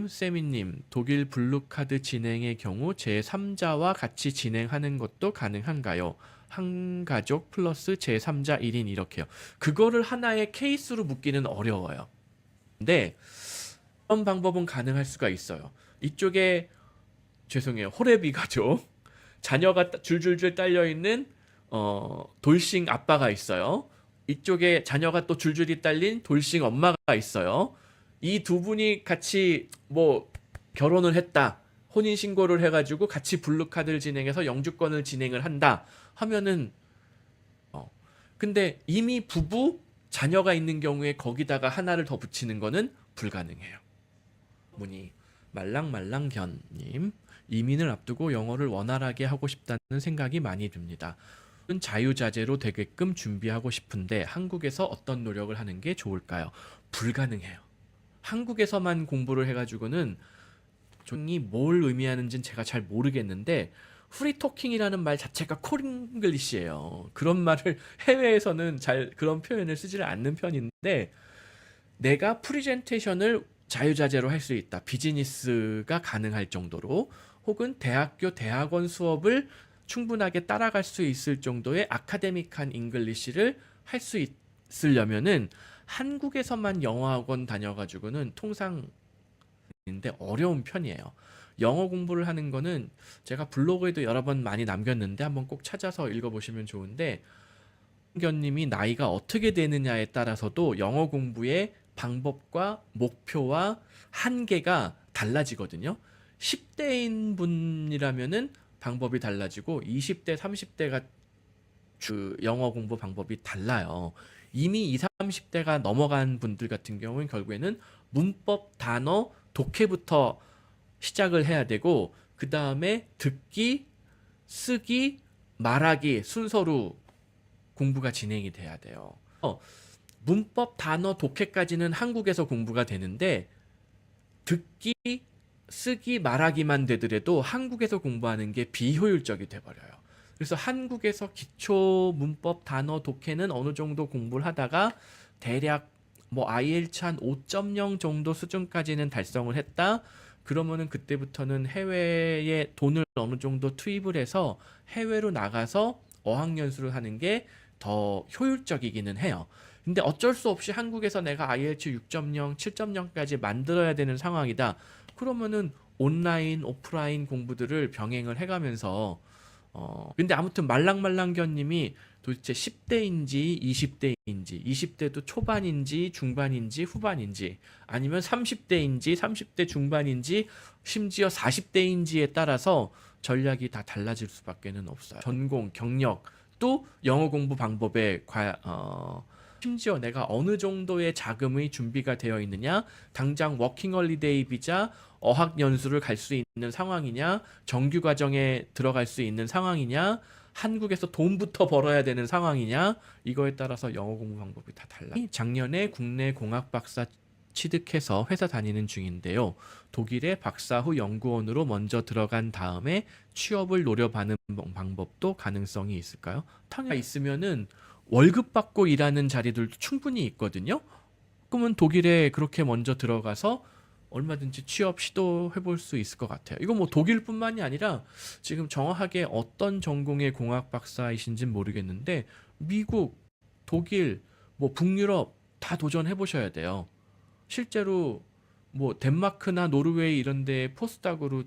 세미님, 독일 블루카드 진행의 경우 제3자와 같이 진행하는 것도 가능한가요? 한 가족 플러스 제3자 1인 이렇게요. 그거를 하나의 케이스로 묶기는 어려워요. 근데 그런 방법은 가능할 수가 있어요. 이쪽에 죄송해요. 호레비 가족. 자녀가 줄줄줄 딸려있는 돌싱 아빠가 있어요. 이쪽에 자녀가 또 줄줄이 딸린 돌싱 엄마가 있어요. 이 두 분이 같이 뭐 결혼을 했다. 혼인 신고를 해가지고 같이 블루카드를 진행해서 영주권을 진행을 한다 하면은 근데 이미 부부 자녀가 있는 경우에 거기다가 하나를 더 붙이는 거는 불가능해요. 문의 말랑말랑견님, 이민을 앞두고 영어를 원활하게 하고 싶다는 생각이 많이 듭니다. 자유자재로 되게끔 준비하고 싶은데 한국에서 어떤 노력을 하는 게 좋을까요? 불가능해요. 한국에서만 공부를 해가지고는 종이 뭘 의미하는지는 제가 잘 모르겠는데 프리토킹이라는 말 자체가 콜잉글리시예요. 그런 말을 해외에서는 잘 그런 표현을 쓰지를 않는 편인데 내가 프리젠테이션을 자유자재로 할 수 있다. 비즈니스가 가능할 정도로 혹은 대학교 대학원 수업을 충분하게 따라갈 수 있을 정도의 아카데믹한 잉글리시를 할 수 있으려면은 한국에서만 영어학원 다녀가지고는 통상 인데 어려운 편이에요. 영어 공부를 하는 거는 제가 블로그에도 여러 번 많이 남겼는데 한번 꼭 찾아서 읽어보시면 좋은데 견님이 나이가 어떻게 되느냐에 따라서도 영어 공부의 방법과 목표와 한계가 달라지거든요. 10대인 분이라면은 방법이 달라지고 20대, 30대가 그 영어 공부 방법이 달라요. 이미 20, 30대가 넘어간 분들 같은 경우는 결국에는 문법, 단어, 독해부터 시작을 해야 되고 그 다음에 듣기, 쓰기, 말하기 순서로 공부가 진행이 돼야 돼요. 문법, 단어, 독해까지는 한국에서 공부가 되는데 듣기, 쓰기, 말하기만 되더라도 한국에서 공부하는 게 비효율적이 돼버려요. 그래서 한국에서 기초 문법, 단어, 독해는 어느 정도 공부를 하다가 대략 뭐 IELTS 한 5.0 정도 수준까지는 달성을 했다. 그러면은 그때부터는 해외에 돈을 어느 정도 투입을 해서 해외로 나가서 어학연수를 하는 게 더 효율적이기는 해요. 근데 어쩔 수 없이 한국에서 내가 IELTS 6.0, 7.0까지 만들어야 되는 상황이다. 그러면은 온라인, 오프라인 공부들을 병행을 해가면서 근데 아무튼 말랑말랑견님이 도대체 10대인지 20대인지 20대도 초반인지 중반인지 후반인지 아니면 30대인지 30대 중반인지 심지어 40대인지에 따라서 전략이 다 달라질 수밖에는 없어요. 전공, 경력, 또 영어 공부 방법에 심지어 내가 어느 정도의 자금의 준비가 되어 있느냐, 당장 워킹홀리데이 비자, 어학연수를 갈 수 있는 상황이냐, 정규 과정에 들어갈 수 있는 상황이냐, 한국에서 돈부터 벌어야 되는 상황이냐, 이거에 따라서 영어 공부 방법이 다 달라요. 작년에 국내 공학 박사 취득해서 회사 다니는 중인데요. 독일의 박사 후 연구원으로 먼저 들어간 다음에 취업을 노려보는 방법도 가능성이 있을까요? 당연히 있으면은 월급 받고 일하는 자리들도 충분히 있거든요. 그러면 독일에 그렇게 먼저 들어가서 얼마든지 취업 시도해 볼 수 있을 것 같아요. 이거 뭐 독일뿐만이 아니라 지금 정확하게 어떤 전공의 공학 박사이신지는 모르겠는데 미국, 독일, 뭐 북유럽 다 도전해 보셔야 돼요. 실제로 뭐 덴마크나 노르웨이 이런 데 포스닥으로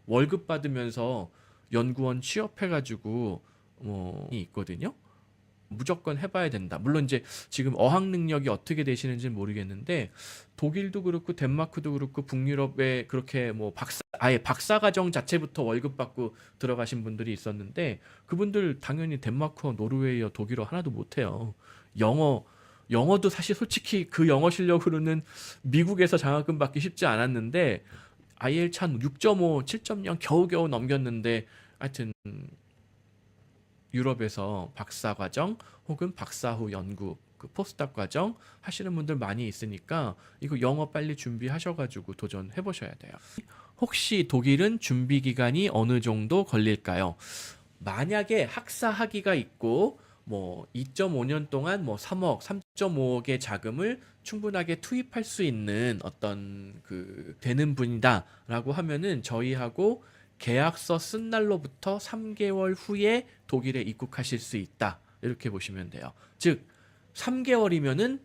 월급 받으면서 연구원 취업해가지고 뭐 있거든요. 무조건 해봐야 된다. 물론 이제 지금 어학 능력이 어떻게 되시는지는 모르겠는데 독일도 그렇고 덴마크도 그렇고 북유럽에 그렇게 뭐 아예 박사 과정 자체부터 월급 받고 들어가신 분들이 있었는데 그분들 당연히 덴마크어, 노르웨이어, 독일어 하나도 못해요. 영어도 사실 솔직히 그 영어 실력으로는 미국에서 장학금 받기 쉽지 않았는데 IELTS 한 6.5, 7.0 겨우겨우 넘겼는데 하여튼 유럽에서 박사 과정 혹은 박사 후 연구 그 포스닥 과정 하시는 분들 많이 있으니까 이거 영어 빨리 준비하셔가지고 도전해 보셔야 돼요. 혹시 독일은 준비 기간이 어느 정도 걸릴까요? 만약에 학사 학위가 있고 뭐 2.5년 동안 뭐 3억, 3.5억의 자금을 충분하게 투입할 수 있는 어떤 그 되는 분이다라고 하면은 저희하고 계약서 쓴 날로부터 3개월 후에 독일에 입국하실 수 있다. 이렇게 보시면 돼요. 즉 3개월이면은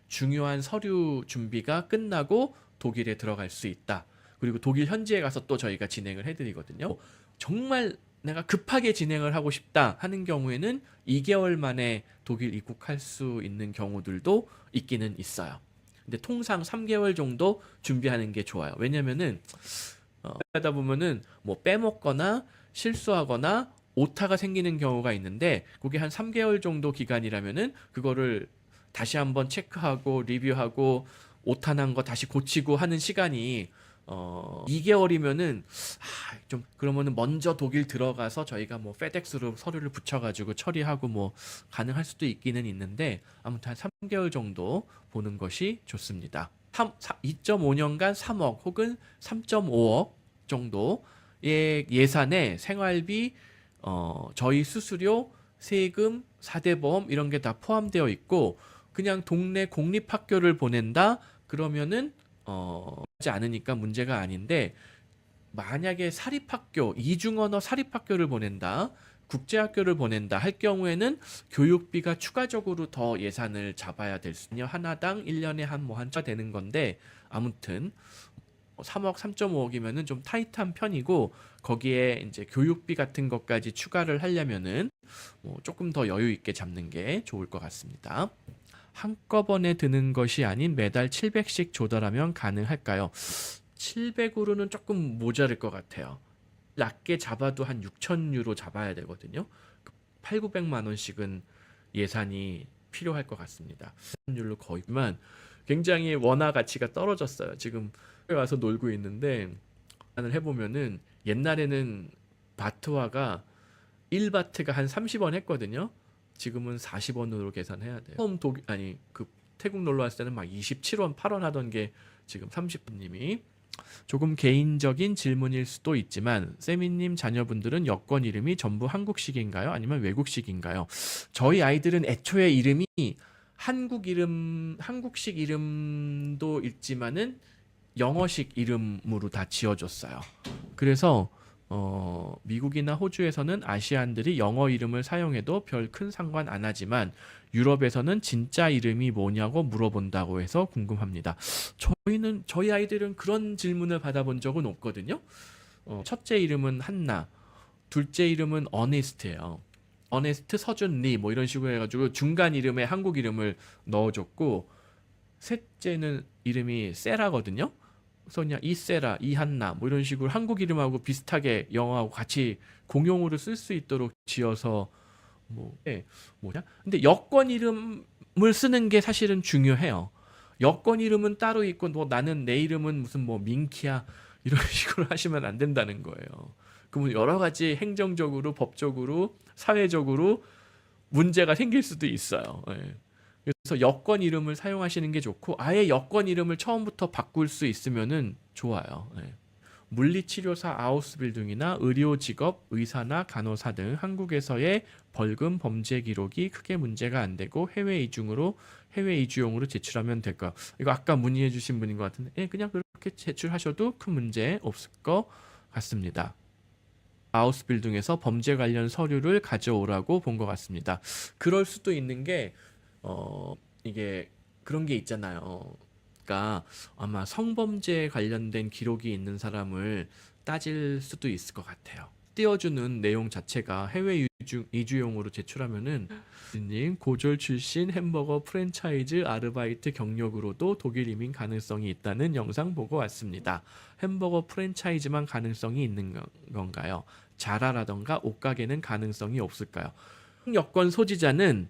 중요한 서류 준비가 끝나고 독일에 들어갈 수 있다. 그리고 독일 현지에 가서 또 저희가 진행을 해드리거든요. 정말 내가 급하게 진행을 하고 싶다 하는 경우에는 2개월 만에 독일 입국할 수 있는 경우들도 있기는 있어요. 근데 통상 3개월 정도 준비하는 게 좋아요. 왜냐면은 하다 보면은 뭐 빼먹거나 실수하거나 오타가 생기는 경우가 있는데 그게 한 3개월 정도 기간이라면은 그거를 다시 한번 체크하고 리뷰하고 오타 난 거 다시 고치고 하는 시간이 2개월이면은 좀 그러면은 먼저 독일 들어가서 저희가 뭐 페덱스로 서류를 붙여가지고 처리하고 뭐 가능할 수도 있기는 있는데 아무튼 한 3개월 정도 보는 것이 좋습니다. 2.5년간 3억 혹은 3.5억 정도의 예산에 생활비, 저희 수수료, 세금, 4대 보험 이런 게 다 포함되어 있고 그냥 동네 공립학교를 보낸다 그러면은 하지 않으니까 문제가 아닌데 만약에 사립학교, 이중언어 사립학교를 보낸다, 국제학교를 보낸다 할 경우에는 교육비가 추가적으로 더 예산을 잡아야 될 수요. 하나당 1년에 한차 되는 건데 아무튼 3억, 3.5억이면은 좀 타이트한 편이고 거기에 이제 교육비 같은 것까지 추가를 하려면은 조금 더 여유 있게 잡는 게 좋을 것 같습니다. 한꺼번에 드는 것이 아닌 매달 700씩 조달하면 가능할까요? 700으로는 조금 모자랄 것 같아요. 낮게 잡아도 한 6,000유로 잡아야 되거든요. 8, 900만 원씩은 예산이 필요할 것 같습니다. 환율로 거의만 굉장히 원화 가치가 떨어졌어요. 지금 와서 놀고 있는데 계산을 해보면은 옛날에는 바트화가 1바트가 한 30원 했거든요. 지금은 40원으로 계산해야 돼요. 처음 그 태국 놀러 왔을 때는 막 27원, 8원 하던 게 지금 30분님이 조금 개인적인 질문일 수도 있지만 세미님 자녀분들은 여권 이름이 전부 한국식인가요? 아니면 외국식인가요? 저희 아이들은 애초에 이름이 한국식 이름도 있지만은 영어식 이름으로 다 지어줬어요. 그래서 미국이나 호주에서는 아시안들이 영어 이름을 사용해도 별 큰 상관 안 하지만 유럽에서는 진짜 이름이 뭐냐고 물어본다고 해서 궁금합니다. 저희 아이들은 그런 질문을 받아본 적은 없거든요. 첫째 이름은 한나, 둘째 이름은 어네스트예요. 어네스트, 서준리 뭐 이런 식으로 해가지고 중간 이름에 한국 이름을 넣어줬고 셋째는 이름이 세라거든요. 그래서 그냥 이세라, 이한나 뭐 이런 식으로 한국 이름하고 비슷하게 영어하고 같이 공용으로 쓸 수 있도록 지어서 뭐냐? 근데 여권 이름을 쓰는 게 사실은 중요해요. 여권 이름은 따로 있고 뭐 나는 내 이름은 무슨 뭐 민키야 이런 식으로 하시면 안 된다는 거예요. 그러면 여러 가지 행정적으로, 법적으로, 사회적으로 문제가 생길 수도 있어요. 예. 그래서 여권 이름을 사용하시는 게 좋고 아예 여권 이름을 처음부터 바꿀 수 있으면은 좋아요. 네. 물리치료사 아우스빌딩이나 의료직업, 의사나 간호사 등 한국에서의 벌금 범죄 기록이 크게 문제가 안 되고 해외 이주용으로 제출하면 될까요? 이거 아까 문의해 주신 분인 것 같은데 그냥 그렇게 제출하셔도 큰 문제 없을 것 같습니다. 아우스빌딩에서 범죄 관련 서류를 가져오라고 본 것 같습니다. 그럴 수도 있는 게 이게 그런 게 있잖아요. 그러니까 아마 성범죄 관련된 기록이 있는 사람을 따질 수도 있을 것 같아요. 띄워주는 내용 자체가 해외 이주용으로 제출하면은 님 고졸 출신 햄버거 프랜차이즈 아르바이트 경력으로도 독일 이민 가능성이 있다는 영상 보고 왔습니다. 햄버거 프랜차이즈만 가능성이 있는 건가요? 자라라던가 옷가게는 가능성이 없을까요? 여권 소지자는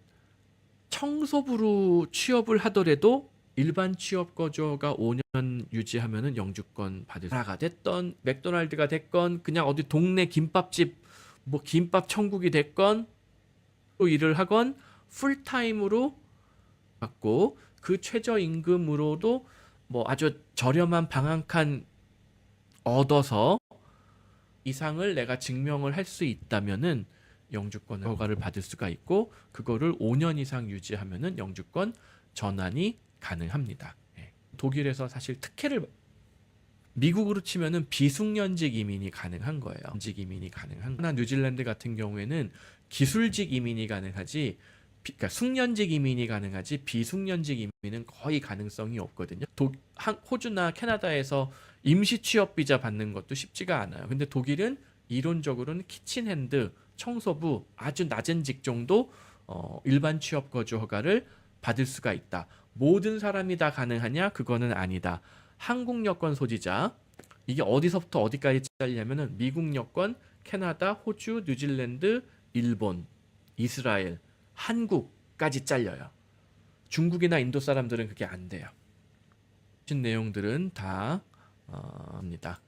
청소부로 취업을 하더라도 일반 취업 거주가 5년 유지하면은 영주권 받을 자라가 됐던 맥도날드가 됐건 그냥 어디 동네 김밥집 뭐 김밥 천국이 됐건 또 일을 하건 풀타임으로 받고 그 최저임금으로도 뭐 아주 저렴한 방 한 칸 얻어서 이상을 내가 증명을 할 수 있다면은 영주권 허가를 받을 수가 있고 그거를 5년 이상 유지하면은 영주권 전환이 가능합니다. 예. 독일에서 사실 특혜를 미국으로 치면은 비숙련직 이민이 가능한 거예요. 직 이민이 가능한. 나 뉴질랜드 같은 경우에는 기술직 이민이 가능하지, 그러니까 숙련직 이민이 가능하지 비숙련직 이민은 거의 가능성이 없거든요. 호주나 캐나다에서 임시 취업 비자 받는 것도 쉽지가 않아요. 근데 독일은 이론적으로는 키친핸드, 청소부 아주 낮은 직종도 일반 취업 거주 허가를 받을 수가 있다. 모든 사람이 다 가능하냐? 그거는 아니다. 한국 여권 소지자, 이게 어디서부터 어디까지 잘리냐면은 미국 여권, 캐나다, 호주, 뉴질랜드, 일본, 이스라엘, 한국까지 잘려요. 중국이나 인도 사람들은 그게 안 돼요. 내용들은 다 합니다.